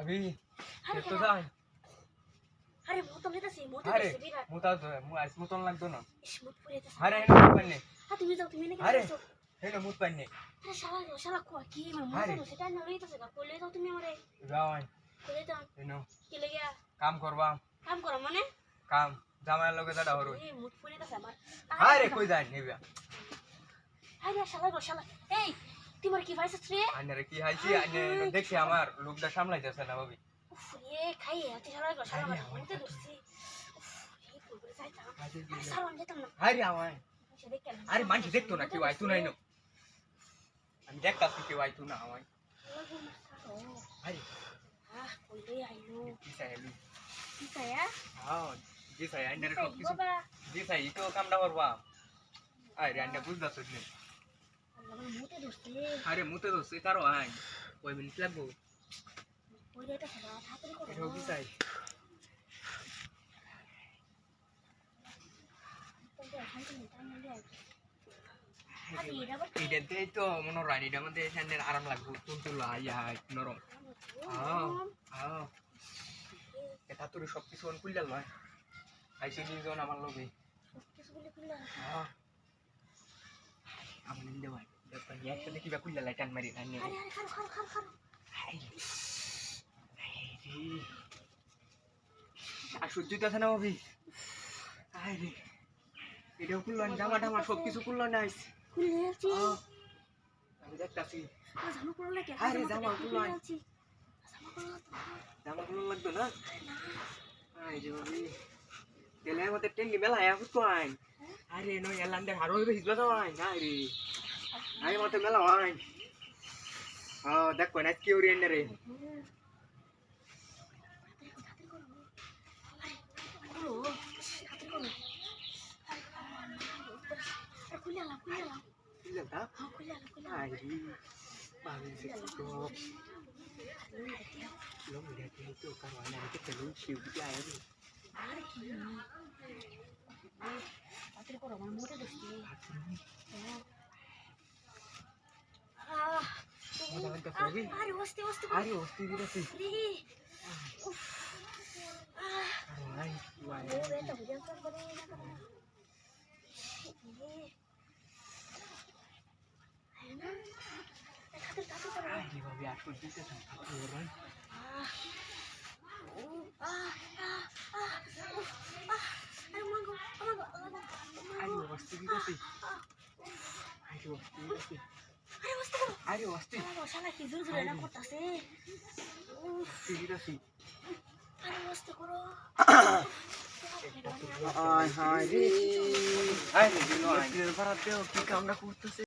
अभी अरे तो जाए अरे मुत लेताছি मुत अरे लेताছি বিরাট मुता तो है मुआ इस मुतन लग दो ना ইস মুত পড়েতাছে अरे है ना मुत पन्ने তুমি যাও তুমি নাকি अरे যাও है ना मुत पन्ने আরে শালা শালা কো কি মুত अरे সেটা না লইতাছে না কইলে যাও তুমি আমারে जाओ आई কইলে যাও है ना কি লাগা काम करवा কাম করো মানে काम জামাই লগে দাদা হরো এই মুত পড়েতাছে আমার अरे कोई जाए नहीं बिया আরে শালা এই তোমার কি ভাইস রে আনে কি হাইছি আনে দেখি আমার লোকটা সামলাইতেছে না ভাবি উফ রে খাই এত শালা মুতে দছি উফ এই পুরো যাইতা সারন যেতাম না আরে আমায় আরে মানুষ দেখতো না কেউ আইতো নাই না আমি দেখতাছি কেউ আইতো না আমায় আরে কইলে আইলো কি চাইলি কি চায়া হ্যাঁ জি চাই আইনের সব কিছু বাবা জি চাই তো কামটা করবা আরে আইনে বুঝতাছ না আমার মুতে দছি আরে মুতে তো সে কারো আই কই মিনিট লাগবো ওই এটা সারা তাড়াতাড়ি করো এটা কি চাই এটাতে তো মনে হয় এটার মধ্যে স্যান্ডেল আরাম লাগবে তুলতুল আইয়া নরম এটা তোর সব কিছু খুললে লয় আইসি নিজন আমার লগে আমার নিন্দে ভাই একসাথে কিবা খুললে লাই টান মারি টান আর সহ্য আছে না ভাবি আরে এটাও খুললেন জামা টামা সব কিছু খুললেন না খুলেছি আমি দেখতাছি জামা পরো লাগে আরে জামা খুললেন জামা খুললেন লাগতো না আরে ভাবি তেলে মতে টেঙ্গি মেলা আয়া কুতো আই আরে নই এলান্ডে হারো হইবে হিজবা যাও আই না রে আই মতে মেলা আই দেখো না কি ওরি এনে রে Lo mira que itu kawan kita terlucu dia ini. Patri kok orang muda terus dia. Jangan ke Provi. Ari wasti kita sih. Ay, wah. Ay, babi aku juga sama orang. Ayo, pasti kita sih. Ayo, pasti. Salah tidur sudah nak kotas sih. Pasti kita sih. Ayo, pasti koro. Ay, dilo ay. Barat deo, কি কামটা করতেছে